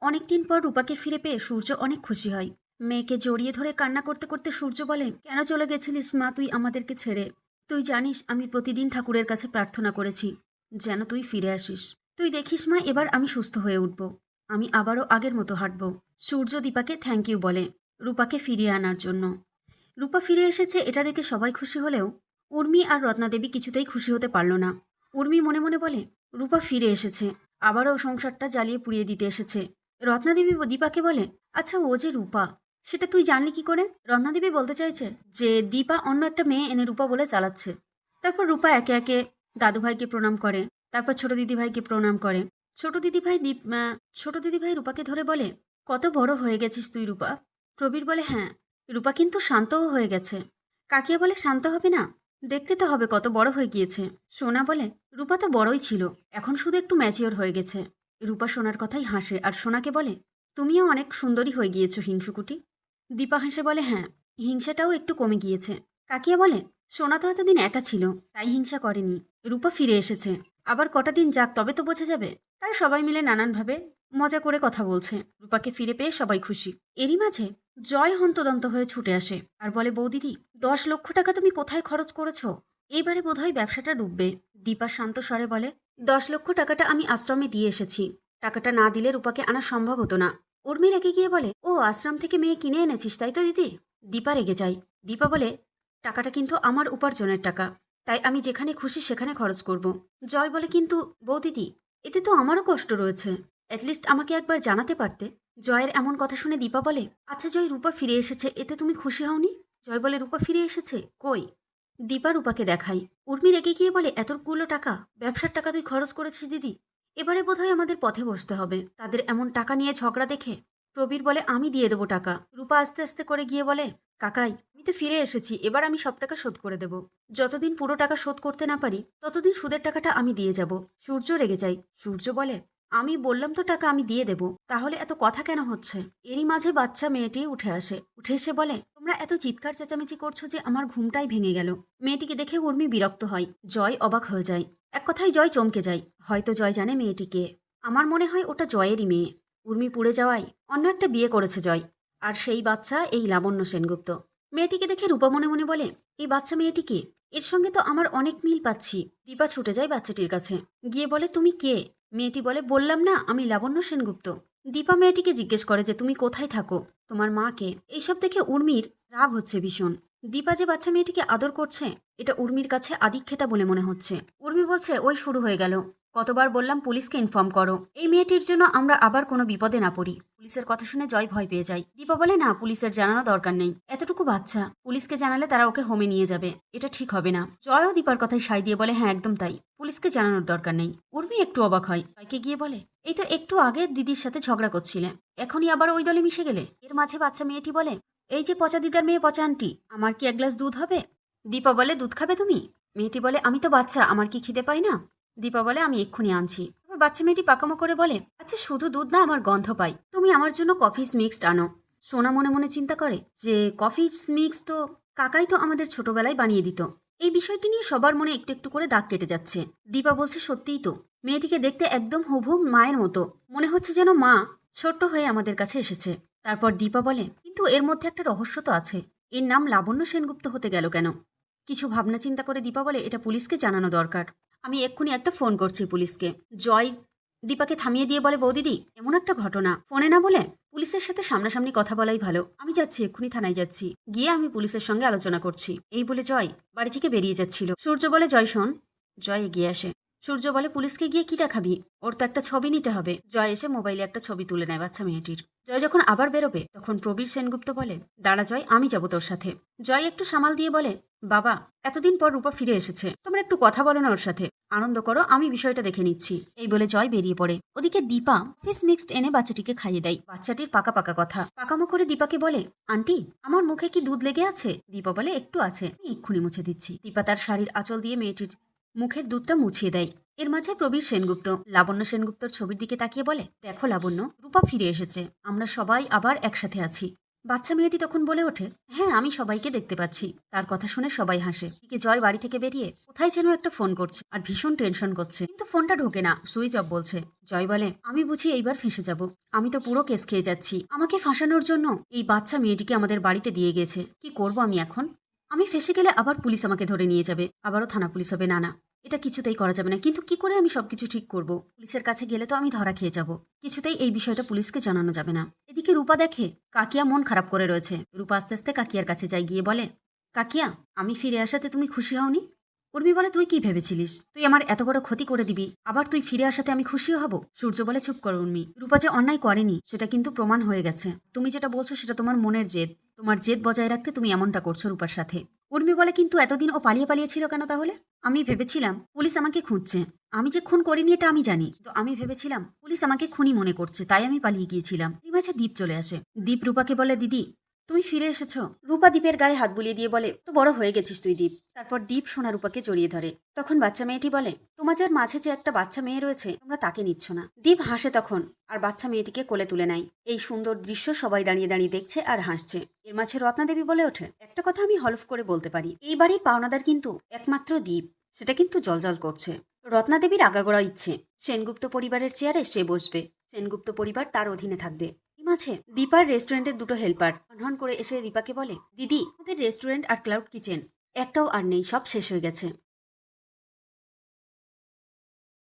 অনেকদিন পর রূপাকে ফিরে পেয়ে সূর্য অনেক খুশি হয়। মেয়েকে জড়িয়ে ধরে কান্না করতে করতে সূর্য বলে, কেন চলে গেছিলিস মা তুই আমাদেরকে ছেড়ে? তুই জানিস আমি প্রতিদিন ঠাকুরের কাছে প্রার্থনা করেছি যেন তুই ফিরে আসিস। তুই দেখিস মা, এবার আমি সুস্থ হয়ে উঠব, আমি আবারও আগের মতো হাঁটব। সূর্য দীপাকে থ্যাংক ইউ বলে রূপাকে ফিরিয়ে আনার জন্য। রূপা ফিরে এসেছে এটা দেখে সবাই খুশি হলেও উর্মি আর রত্নাদেবী কিছুতেই খুশি হতে পারল না। উর্মি মনে মনে বলে, রূপা ফিরে এসেছে, আবারও সংসারটা জ্বালিয়ে পুড়িয়ে দিতে এসেছে। রত্নাদেবী দীপাকে বলে, আচ্ছা ও যে রূপা, সেটা তুই জানলি কি করে? রত্নাদেবী বলতে চাইছে যে দীপা অন্য একটা মেয়ে এনে রূপা বলে চালাচ্ছে। তারপর রূপা একে একে দাদুভাইকে প্রণাম করে, তারপর ছোট দিদিভাইকে প্রণাম করে। ছোট দিদিভাই রূপাকে ধরে বলে, কত বড় হয়ে গেছিস তুই রূপা। প্রবীর বলে, হ্যাঁ। রূপা কিন্তু শান্তও হয়ে গেছে। কাকিয়া বলে, শান্ত হবে না? দেখতে তো হবে কত বড় হয়ে গিয়েছে। সোনা বলে, রূপা তো বড়ই ছিল, এখন শুধু একটু ম্যাচিওর হয়ে গেছে। রূপা সোনার কথাই হাসে আর সোনাকে বলে, তুমিও অনেক সুন্দরী হয়ে গিয়েছো হিংসুকুটি। দীপা হেসে বলে, হ্যাঁ, হিংসাটাও একটু কমে গিয়েছে। কাকিয়া বলে, সোনা তো এতদিন একা ছিল, তাই হিংসা করেনি। রূপা ফিরে এসেছে, আবার কটা দিন যাক তবে তো বোঝা যাবে। তারা সবাই মিলে নানানভাবে মজা করে কথা বলছে। রূপাকে ফিরে পেয়ে সবাই খুশি। এরই মাঝে জয় হন্তদন্ত হয়ে ছুটে আসে আর বলে, বৌদিদি 10 লক্ষ টাকা তুমি কোথায় খরচ করেছো? এবারে বোধহয় ব্যবসাটা ডুববে। দীপা শান্ত স্বরে বলে, 10 লক্ষ টাকাটা আমি আশ্রমে দিয়ে এসেছি। টাকাটা না দিলে রূপাকে আনা সম্ভব হতো না। উর্মি রেগে গিয়ে বলে, ও আশ্রম থেকে মেয়ে কিনে এনেছিস তাই তো দিদি? দীপা রেগে যায়। দীপা বলে, টাকাটা কিন্তু আমার উপার্জনের টাকা, তাই আমি যেখানে খুশি সেখানে খরচ করব। জয় বলে, কিন্তু বৌদিদি এতে তো আমারও কষ্ট রয়েছে, অ্যাটলিস্ট আমাকে একবার জানাতে পারতে। জয়ের এমন কথা শুনে দীপা বলে, আচ্ছা জয়, রূপা ফিরে এসেছে, এতে তুমি খুশি হওনি? জয় বলে, রূপা ফিরে এসেছে কই? দীপা রূপাকে দেখাই। উর্মি রেগে গিয়ে বলে, এতগুলো টাকা ব্যবসার টাকা তুই খরচ করেছিস দিদি, এবারে বোধহয় আমাদের পথে বসতে হবে। তাদের এমন টাকা নিয়ে ঝগড়া দেখে প্রবীর বলে, আমি দিয়ে দেবো টাকা। রূপা আস্তে আস্তে করে গিয়ে বলে, কাকাই আমি তো ফিরে এসেছি, এবার আমি সব টাকা শোধ করে দেব। যতদিন পুরো টাকা শোধ করতে না পারি ততদিন সুদের টাকাটা আমি দিয়ে যাব। সূর্য রেগে যায়। সূর্য বলে, আমি বললাম তো টাকা আমি দিয়ে দেব, তাহলে এত কথা কেন হচ্ছে? এরই মাঝে বাচ্চা মেয়েটি উঠে আসে। উঠে এসে বলে, তোমরা এত চিৎকার চেঁচামেচি করছো যে আমার ঘুমটাই ভেঙে গেল। মেয়েটিকে দেখে উর্মি বিরক্ত হয়। জয় অবাক হয়ে যায়। এক কথায় জয় চমকে যায়। হয়তো জয় জানে মেয়েটিকে। আমার মনে হয় ওটা জয়েরই মেয়ে। উর্মি পুড়ে যাওয়ায় অন্য একটা বিয়ে করেছে জয়। আর সেই বাচ্চা এই লাবণ্য সেনগুপ্ত। মেয়েটিকে দেখে রূপা মনে মনে বলে, এই বাচ্চা মেয়েটিকে, এর সঙ্গে তো আমার অনেক মিল পাচ্ছি। দীপা ছুটে যায় বাচ্চাটির কাছে, গিয়ে বলে, তুমি কে? মেয়েটি বলে, বললাম না আমি লাবণ্য সেনগুপ্ত। দীপা মেয়েটিকে জিজ্ঞেস করে যে তুমি কোথায় থাকো, তোমার মা কে? এইসব দেখে উর্মির রাগ হচ্ছে ভীষণ। দীপা যে বাচ্চা মেয়েটিকে আদর করছে এটা উর্মির কাছে আদিক্ষেতা বলে মনে হচ্ছে। উর্মি বলছে, ওই শুরু হয়ে গেল, কতবার বললাম পুলিশকে ইনফর্ম করো, এই মেয়েটির জন্য আমরা আবার কোনো বিপদে না পড়ি। পুলিশের কথা শুনে জয় ভয় পেয়ে যায়। দীপা বলে, না পুলিশের জানানো দরকার নেই, এতটুকু বাচ্চা, পুলিশকে জানালে তারা ওকে হোমে নিয়ে যাবে, এটা ঠিক হবে না। জয়ও দীপার কথায় সাই দিয়ে বলে, হ্যাঁ একদম তাই, পুলিশকে জানানোর দরকার নেই। উর্মি একটু অবাক হয়, জয়কে গিয়ে বলে, এই তো একটু আগে দিদির সাথে ঝগড়া করছিলে, এখনই আবার ওই দলে মিশে গেলে? এর মাঝে বাচ্চা মেয়েটি বলে, এই যে পচা দিদার মেয়ে পচা আন্টি, আমার কি 1 গ্লাস দুধ হবে? দীপা বলে, দুধ খাবে তুমি? মেয়েটি বলে, আমি তো বাচ্চা, আমার কি খিদে পাই না? দীপা বলে, আমি এক্ষুনি আনছি। তারপর বাচ্চা মেয়েটি পাকামো করে বলে, আচ্ছা শুধু দুধ না, আমার গন্ধ পাই, তুমি আমার জন্য কফি মিক্সড আনো। সোনা মনে মনে চিন্তা করে যে কফি মিক্স তো কাকাই তো আমাদের ছোটবেলায় বানিয়ে দিত। এই বিষয়টি নিয়ে সবার মনে একটু একটু করে দাগ কেটে যাচ্ছে। দীপা বলছে, সত্যিই তো, মেয়েটিকে দেখতে একদম হুবহু মায়ের মতো, মনে হচ্ছে যেন মা ছোট্ট হয়ে আমাদের কাছে এসেছে। তারপর দীপা বলে, কিন্তু এর মধ্যে একটা রহস্য তো আছে, এর নাম লাবণ্য সেনগুপ্ত হতে গেল কেন? কিছু ভাবনা চিন্তা করে দীপা বলে, এটা পুলিশকে জানানো দরকার, আমি এক্ষুনি একটা ফোন করছি পুলিশকে। জয় দীপাকে থামিয়ে দিয়ে বলে, বৌদিদি এমন একটা ঘটনা ফোনে না বলে পুলিশের সাথে সামনাসামনি কথা বলাই ভালো, আমি যাচ্ছি, এক্ষুনি থানায় যাচ্ছি, গিয়ে আমি পুলিশের সঙ্গে আলোচনা করছি। এই বলে জয় বাড়ি থেকে বেরিয়ে যাচ্ছিল। সূর্য বলে, জয় শোন। জয় এগিয়ে আসে। সূর্য বলে, পুলিশকে গিয়ে কি দেখাবি? ওর তো একটা ছবি নিতে হবে। জয় এসে মোবাইলে একটা ছবি তুলে নেয় বাচ্চা মেয়েটির। জয় যখন আবার বেরোবে তখন প্রবীর সেনগুপ্ত বলে, দাঁড়া জয়, আমি যাব তোর সাথে। জয় একটু সামাল দিয়ে বলে, বাবা এতদিন পর রূপা ফিরে এসেছে, তোমরা একটু কথা বলো না ওর সাথে, আনন্দ করো, আমি বিষয়টা দেখে নিচ্ছি। এই বলে জয় বেরিয়ে পড়ে। ওদিকে দীপা ফিস মিক্সড এনে বাচ্চাটিকে খাইয়ে দেয়। বাচ্চাটির পাকা পাকা কথা পাকামো করে দীপাকে বলে, আন্টি আমার মুখে কি দুধ লেগে আছে? দীপা বলে, একটু আছে, আমি এক্ষুনি মুছে দিচ্ছি। দীপা তার শাড়ির আঁচল দিয়ে মেয়েটির মুখের দুধটা মুছিয়ে দেয়। এর মাঝে প্রবীর সেনগুপ্ত লাবণ্য সেনগুপ্তর ছবির দিকে তাকিয়ে বলে, দেখো লাবণ্য, রূপা ফিরে এসেছে, আমরা সবাই আবার একসাথে আছি। বাচ্চা মেয়েটি তখন বলে ওঠে, হ্যাঁ আমি সবাইকে দেখতে পাচ্ছি। তার কথা শুনে সবাই হাসে। এদিকে জয় বাড়ি থেকে বেরিয়ে কোথায় যেন একটা ফোন করছে আর ভীষণ টেনশন করছে, কিন্তু ফোনটা ঢোকে না, সুইচ অফ বলছে। জয় বলে, আমি বুঝি এইবার ফেঁসে যাব। আমি তো পুরো কেস খেয়ে যাচ্ছি। আমাকে ফাঁসানোর জন্য এই বাচ্চা মেয়েটিকে আমাদের বাড়িতে দিয়ে গেছে। কি করব আমি এখন? আমি ফেঁসে গেলে আবার পুলিশ আমাকে ধরে নিয়ে যাবে, আবারও থানা পুলিশ হবে। না না, এটা কিছুতেই করা যাবে না। কিন্তু কি করে আমি সবকিছু ঠিক করব? পুলিশের কাছে গেলে তো আমি ধরা খেয়ে যাব। কিছুতেই এই বিষয়টা পুলিশকে জানানো যাবে না। এদিকে রূপা দেখে কাকিয়া মন খারাপ করে রয়েছে। রূপা আস্তে আস্তে কাকিয়ার কাছে যায়, গিয়ে বলে, কাকিয়া আমি ফিরে আসাতে তুমি খুশি হওনি? উর্মি বলে, তুই কি ভেবেছিলিস তুই আমার এত বড় ক্ষতি করে দিবি, আবার তুই ফিরে আসাতে আমি খুশিও হব? সূর্য বলে, চুপ করো উর্মি, রূপা যে অন্যায় করেনি সেটা কিন্তু প্রমাণ হয়ে গেছে। তুমি যেটা বলছো সেটা তোমার মনের জেদ। তোমার জেদ বজায় রাখতে তুমি এমনটা করছো রূপার সাথে। উর্মি বলে, কিন্তু এতদিন ও পালিয়ে পালিয়ে ছিল কেন তাহলে? আমি ভেবেছিলাম পুলিশ আমাকে খুঁজছে। আমি যে খুন করিনি এটা আমি জানি, তো আমি ভেবেছিলাম পুলিশ আমাকে খুনি মনে করছে, তাই আমি পালিয়ে গিয়েছিলাম। এই মাঝে দীপ চলে আসে। দীপ রূপাকে বলে, দিদি তুমি ফিরে এসেছো। রূপা দীপের গায়ে হাত বুলিয়ে দিয়ে বলে, তো বড় হয়ে গেছিস তুই দীপ। তারপর দীপ সোনা রূপাকে জড়িয়ে ধরে। তখন বাচ্চা মেয়েটি বলে, তোমাদের মাঝে যে একটা বাচ্চা মেয়ে রয়েছে তোমরা তাকে নিচ্ছ না। দীপ হাসে তখন, আর বাচ্চা মেয়েটিকে কোলে তুলে নেয়। এই সুন্দর দৃশ্য সবাই দাঁড়িয়ে দাঁড়িয়ে দেখছে আর হাসছে। এর মাঝে রত্নাদেবী বলে ওঠে, একটা কথা আমি হলফ করে বলতে পারি, এই বাড়ির পাওনাদার কিন্তু একমাত্র দীপ। সেটা কিন্তু জলজল করছে। রত্নাদেবীর আগাগোড়া ইচ্ছে সেনগুপ্ত পরিবারের চেয়ারে সে বসবে। সেনগুপ্ত পরিবার তার অধীনে থাকবে। মাঝে দীপার রেস্টুরেন্টের দুটো হেল্পার হনহন করে এসে দীপাকে বলে, দিদি আমাদের রেস্টুরেন্ট আর ক্লাউড কিচেন একটাও আর নেই, সব শেষ হয়ে গেছে।